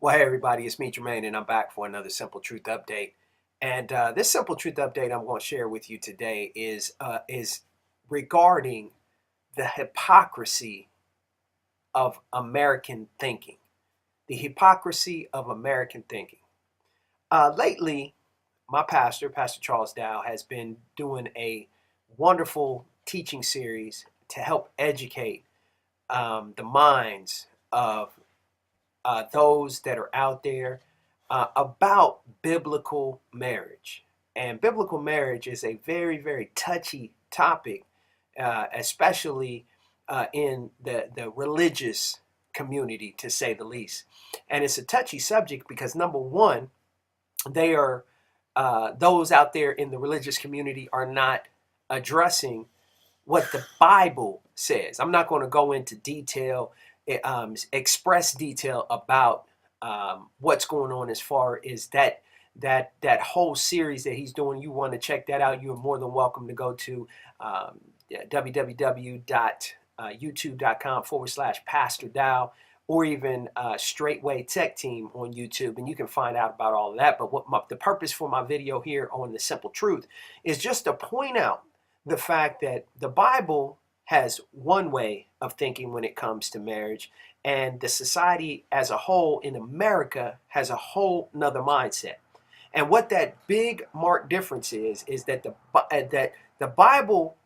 Well, hey everybody, it's me, Jermaine, and I'm back for another Simple Truth Update. And this Simple Truth Update I'm going to share with you today is regarding the hypocrisy of American thinking. The hypocrisy of American thinking. Lately, my pastor, Pastor Charles Dow, has been doing a wonderful teaching series to help educate the minds of those that are out there about biblical marriage. And biblical marriage is a very, very touchy topic, especially in the religious community, to say the least. And it's a touchy subject because, number one, they are those out there in the religious community are not addressing what the Bible says. I'm not going to go into detail, express detail about what's going on as far as that whole series that he's doing. You want to check that out, you're more than welcome to go to www.youtube.com/Pastor Dow, or even Straightway Tech Team on YouTube, and you can find out about all of that. But the purpose for my video here on The Simple Truth is just to point out the fact that the Bible has one way of thinking when it comes to marriage, and the society as a whole in America has a whole nother mindset. And what that big marked difference is that the Bible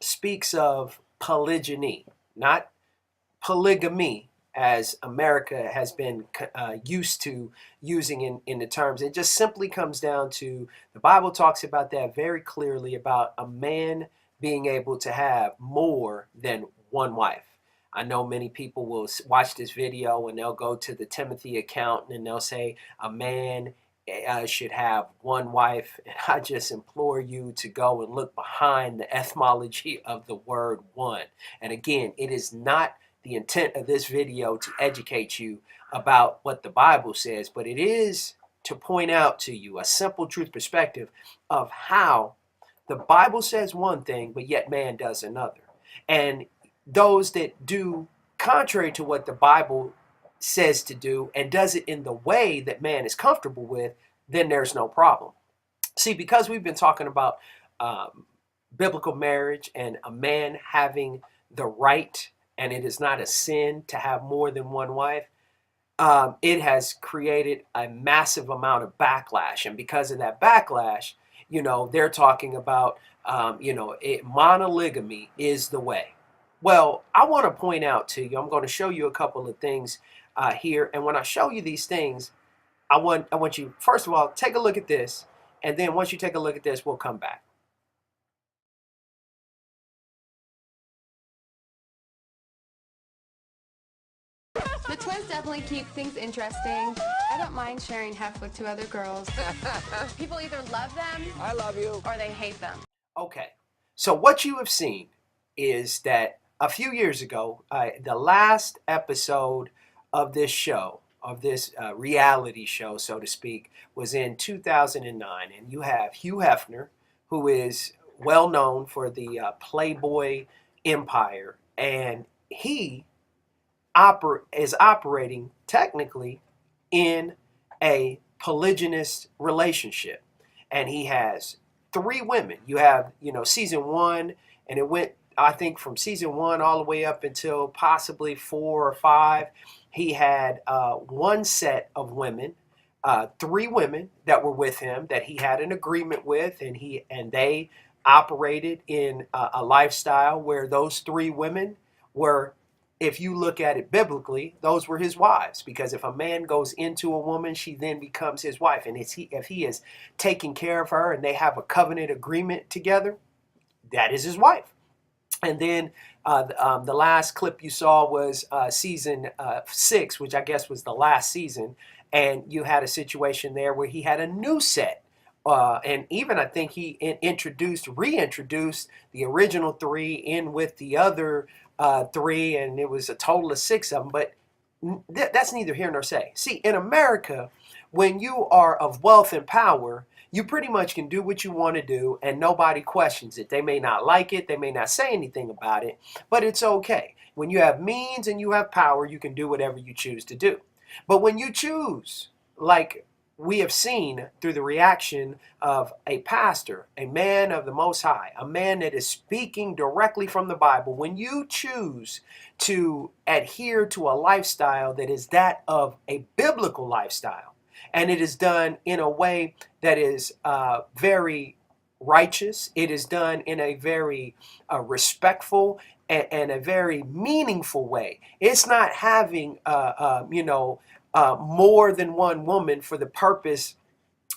speaks of polygyny, not polygamy, as America has been used to using in the terms. It just simply comes down to the Bible talks about that very clearly, about a man being able to have more than one wife. I know many people will watch this video and they'll go to the Timothy account and they'll say a man should have one wife. And I just implore you to go and look behind the etymology of the word one. And again, it is not the intent of this video to educate you about what the Bible says, but it is to point out to you a simple truth perspective of how the Bible says one thing, but yet man does another. And those that do contrary to what the Bible says to do and does it in the way that man is comfortable with, then there's no problem. See, because we've been talking about biblical marriage and a man having the right, and it is not a sin to have more than one wife, it has created a massive amount of backlash. And because of that backlash, they're talking about, monolygamy is the way. Well, I want to point out to you, I'm going to show you a couple of things here. And when I show you these things, I want you, first of all, take a look at this. And then once you take a look at this, we'll come back. The twins definitely keep things interesting. I don't mind sharing Hef with two other girls. People either love them, I love you, or they hate them. Okay, so what you have seen is that a few years ago, the last episode of this show, of this reality show, so to speak, was in 2009. And you have Hugh Hefner, who is well known for the Playboy empire. And he is operating technically in a polygynous relationship. And he has 3 women. You have, season 1, and it went I think from season 1 all the way up until possibly 4 or 5, he had one set of women, 3 women that were with him that he had an agreement with, and they operated in a lifestyle where those 3 women were, if you look at it biblically, those were his wives. Because if a man goes into a woman, she then becomes his wife. And if he is taking care of her and they have a covenant agreement together, that is his wife. And then the last clip you saw was season 6, which I guess was the last season. And you had a situation there where he had a new set. And even I think he reintroduced the original 3 in with the other 3, and it was a total of 6 of them. But that's neither here nor say. See, in America, when you are of wealth and power, you pretty much can do what you want to do and nobody questions it. They may not like it, they may not say anything about it, but it's okay. When you have means and you have power, you can do whatever you choose to do. But when you choose, like we have seen through the reaction of a pastor, a man of the Most High, a man that is speaking directly from the Bible, when you choose to adhere to a lifestyle that is that of a biblical lifestyle, and it is done in a way that is very righteous, it is done in a very respectful and a very meaningful way. It's not having, more than one woman for the purpose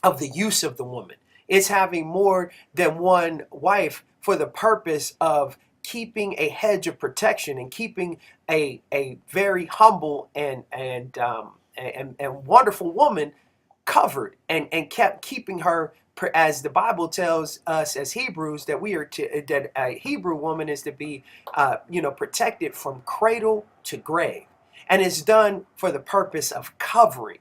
of the use of the woman. It's having more than one wife for the purpose of keeping a hedge of protection and keeping a very humble and wonderful woman covered and kept keeping her, as the Bible tells us as Hebrews, that that a Hebrew woman is to be protected from cradle to grave, and it's done for the purpose of covering.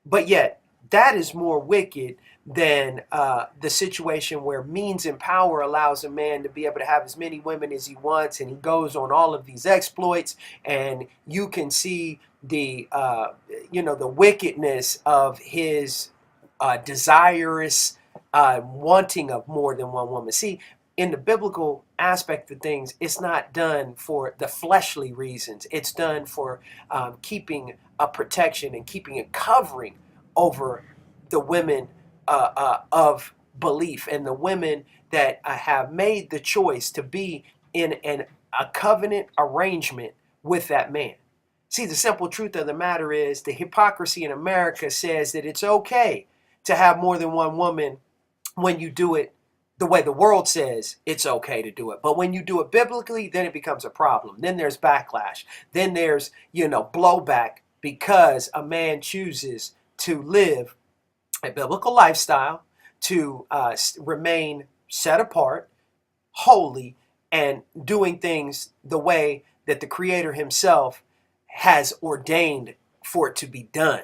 But yet that is more wicked than the situation where means and power allows a man to be able to have as many women as he wants, and he goes on all of these exploits, and you can see the the wickedness of his desirous wanting of more than one woman. See, in the biblical aspect of things, it's not done for the fleshly reasons. It's done for keeping a protection and keeping a covering over the women of belief and the women that have made the choice to be in a covenant arrangement with that man. See, the simple truth of the matter is the hypocrisy in America says that it's okay to have more than one woman when you do it the way the world says it's okay to do it. But when you do it biblically, then it becomes a problem. Then there's backlash. Then there's, blowback because a man chooses to live a biblical lifestyle, to remain set apart, holy, and doing things the way that the Creator himself has ordained for it to be done.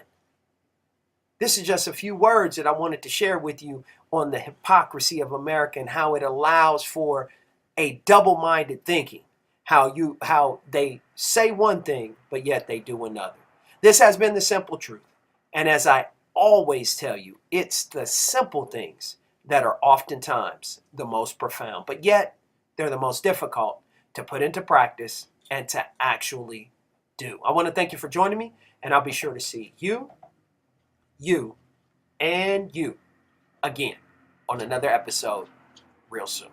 This is just a few words that I wanted to share with you on the hypocrisy of America and how it allows for a double-minded thinking, how they say one thing, but yet they do another. This has been the simple truth. And as I always tell you, it's the simple things that are oftentimes the most profound, but yet they're the most difficult to put into practice and to actually do. I want to thank you for joining me, and I'll be sure to see you, and you again on another episode real soon.